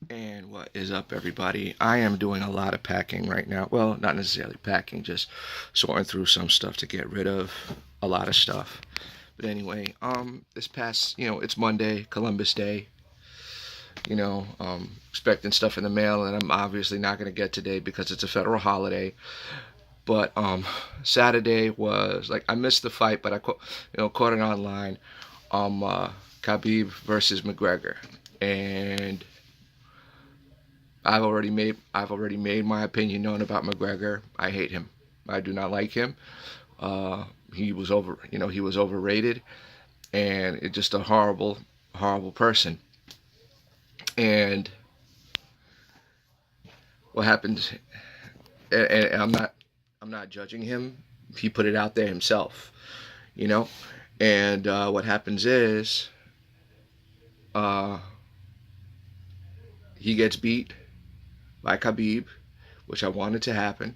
And what is up, everybody? I am doing a lot of packing right now. Well, not necessarily packing, just sorting through some stuff to get rid of a lot of stuff. But anyway, this past, it's Monday, Columbus Day. Expecting stuff in the mail that I'm obviously not going to get today because it's a federal holiday. But Saturday was like I missed the fight, but I caught it online. Khabib versus McGregor, and I've already made my opinion known about McGregor. I hate him. I do not like him. He was overrated, and it's just a horrible, horrible person. And what happened? And I'm not judging him. He put it out there himself, you know. And what happens is, uh, he gets beat by Khabib, which I wanted to happen.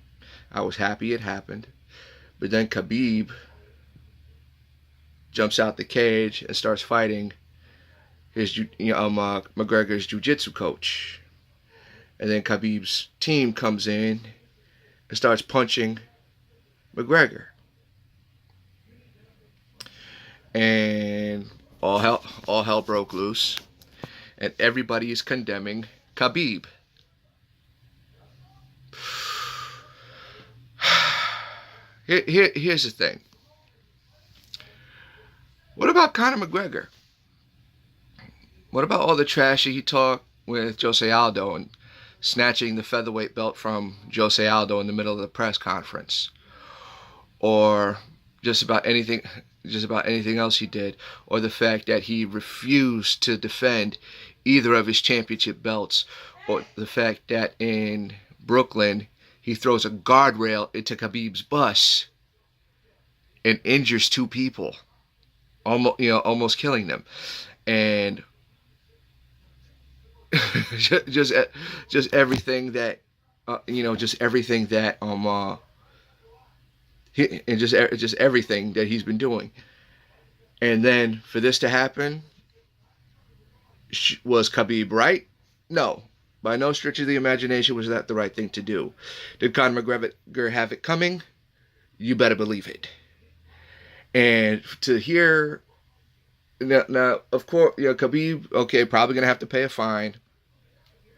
I was happy it happened. But then Khabib jumps out the cage and starts fighting McGregor's jiu-jitsu coach. And then Khabib's team comes in and starts punching McGregor. And all hell broke loose. And everybody is condemning Khabib. Here's the thing. What about Conor McGregor? What about all the trash he talked with Jose Aldo and snatching the featherweight belt from Jose Aldo in the middle of the press conference? Or just about anything else he did, or the fact that he refused to defend either of his championship belts, or the fact that in Brooklyn he throws a guardrail into Khabib's bus and injures two people, almost killing them, and just everything that just everything that he's been doing. And then for this to happen, was Khabib right? No. By no stretch of the imagination was that the right thing to do. Did Conor McGregor have it coming? You better believe it. And to hear now, of course, Khabib, okay, probably gonna have to pay a fine.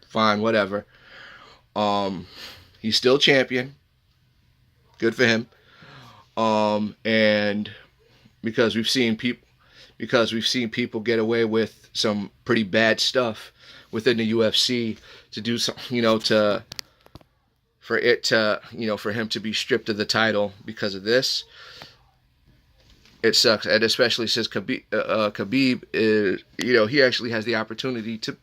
Fine, whatever. He's still champion. Good for him. And because we've seen people get away with some pretty bad stuff within the UFC to do some, for him to be stripped of the title because of this. It sucks, and especially since Khabib is, he actually has the opportunity to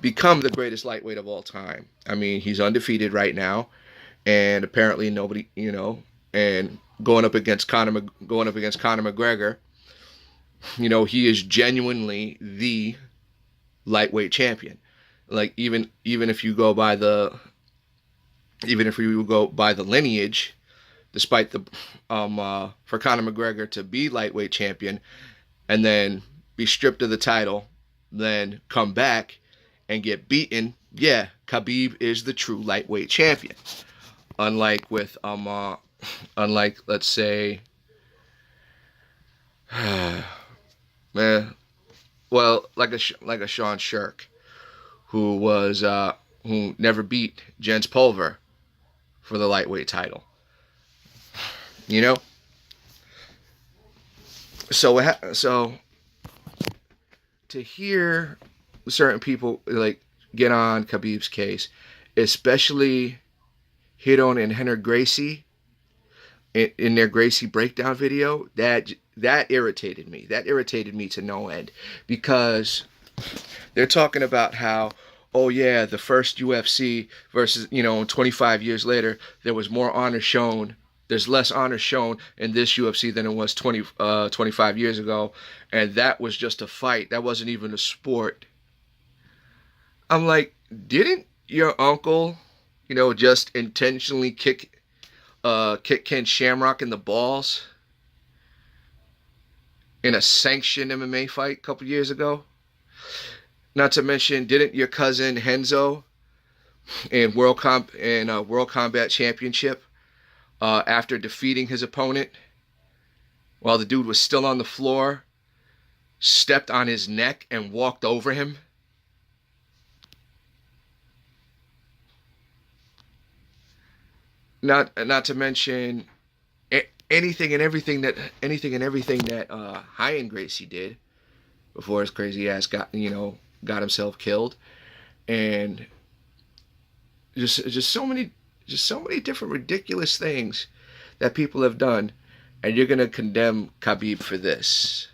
become the greatest lightweight of all time. I mean, he's undefeated right now, and apparently nobody, and going up against Conor McGregor, he is genuinely the lightweight champion. Like even if you go by the lineage, despite the for Conor McGregor to be lightweight champion and then be stripped of the title, then come back and get beaten, yeah, Khabib is the true lightweight champion. Unlike let's say, man, well, like a Sean Shirk, who never beat Jens Pulver for the lightweight title. So to hear certain people like get on Khabib's case, especially Hidon and Henry Gracie in their Gracie breakdown video, that irritated me. That irritated me to no end, because they're talking about how, oh yeah, the first UFC versus, 25 years later, there was more honor shown. There's less honor shown in this UFC than it was 25 years ago. And that was just a fight. That wasn't even a sport. I'm like, didn't your uncle, just intentionally kick Ken Shamrock in the balls in a sanctioned MMA fight a couple years ago? Not to mention, didn't your cousin Henzo in World Combat Championship, after defeating his opponent, while the dude was still on the floor, stepped on his neck and walked over him? Not to mention anything and everything that Ryan Gracie did before his crazy ass got himself killed, and just so many different ridiculous things that people have done, and you're gonna condemn Khabib for this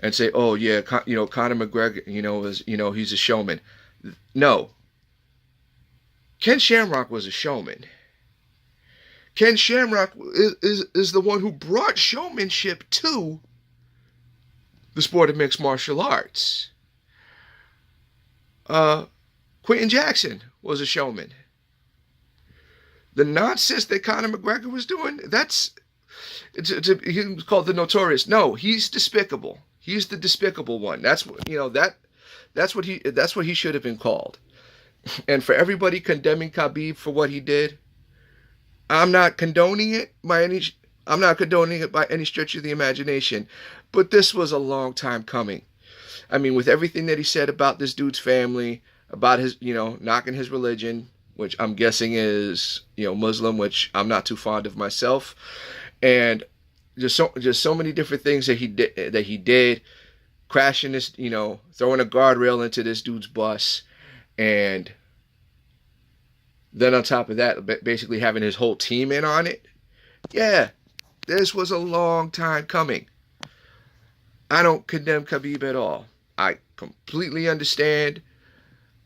and say, oh yeah, Conor McGregor, he's a showman. No, Ken Shamrock was a showman. Ken Shamrock is the one who brought showmanship to the sport of mixed martial arts. Quentin Jackson was a showman. The nonsense that Conor McGregor was doing, he was called the Notorious. No, he's despicable. He's the despicable one. That's what he should have been called. And for everybody condemning Khabib for what he did, I'm not condoning it by any stretch of the imagination, but this was a long time coming. I mean, with everything that he said about this dude's family, about his, knocking his religion, which I'm guessing is, Muslim, which I'm not too fond of myself, and just so many different things that he did, crashing this, throwing a guardrail into this dude's bus, and then on top of that, basically having his whole team in on it. Yeah, this was a long time coming. I don't condemn Khabib at all. I completely understand.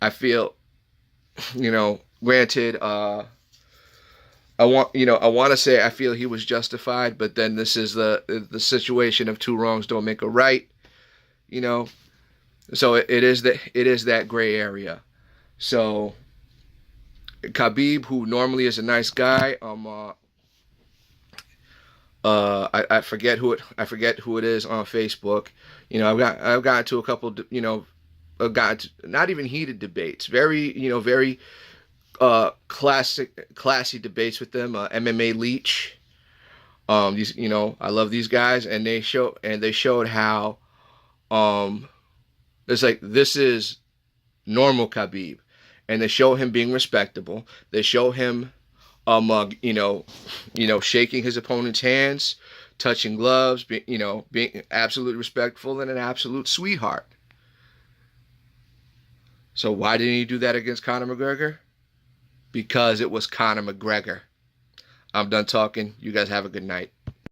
I feel, granted, I want to say I feel he was justified, but then this is the situation of two wrongs don't make a right, So it is that gray area. So Khabib, who normally is a nice guy, I forget who it is on Facebook. I've gotten to a couple, not even heated debates, very classy debates with them. MMA Leech, I love these guys, and they showed how it's like this is normal Khabib. And they show him being respectable. They show him, shaking his opponent's hands, touching gloves, being absolutely respectful and an absolute sweetheart. So why didn't he do that against Conor McGregor? Because it was Conor McGregor. I'm done talking. You guys have a good night.